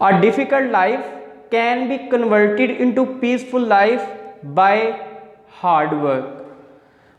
A difficult life can be converted into peaceful life by hard work۔